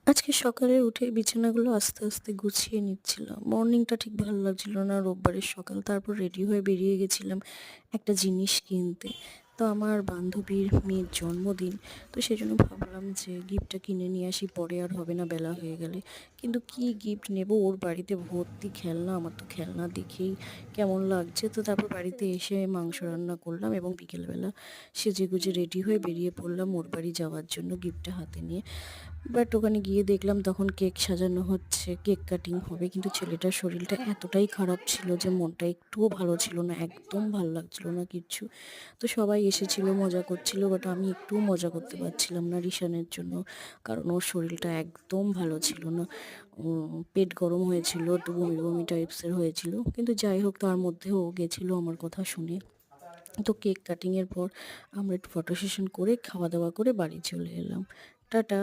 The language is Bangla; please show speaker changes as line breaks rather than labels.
আজকে সকালে উঠে বিছানাগুলো আস্তে, আস্তে গুছিয়ে নিচ্ছিলাম। মর্নিংটা ঠিক ভালো লাগছিল না, রোববারের সকাল। তারপর রেডি হয়ে বেরিয়ে গেছিলাম একটা জিনিস কিনতে। তো আমার বান্ধবীর মেয়ের জন্মদিন। তো সেজন্য ভাবলাম যে গিফটটা কিনে নিয়ে আসি, পরে আর হবে না বেলা হয়ে গেলে। কিন্তু কি গিফট নেব? ওর বাড়িতে ভর্তি খেলনা। আমার তো খেলনা দেখেই কেমন লাগছে। তো তারপর বাড়িতে এসে মাংস রান্না করলাম এবং বিকেলবেলা সেজেগুজে রেডি হয়ে বেরিয়ে পড়লাম ওর বাড়ি যাওয়ার জন্য গিফটটা হাতে নিয়ে। বাট ওখানে গিয়ে দেখলাম তখন কেক সাজানো হচ্ছে, কেক কাটিং হবে। কিন্তু ছেলেটার শরীরটা এতটাই খারাপ ছিল যে মনটা একটুও ভালো ছিল না, একদম ভাল লাগছিল না কিচ্ছু। তো সবাই এসেছিল, মজা করছিল, বাট আমি একটুও মজা করতে পারছিলাম না রিশানের জন্য। কারণ ওর শরীরটা একদম ভালো ছিল না। পেট গরম হয়েছিল, একটু বমি, বমি টাইপসের হয়েছিল। কিন্তু যাই হোক তার মধ্যেও ও গেছিল আমার কথা শুনে। তো কেক কাটিংয়ের পর আমরা একটু ফটো সেশন করে খাওয়া-দাওয়া করে বাড়ি চলে এলাম। টাটা।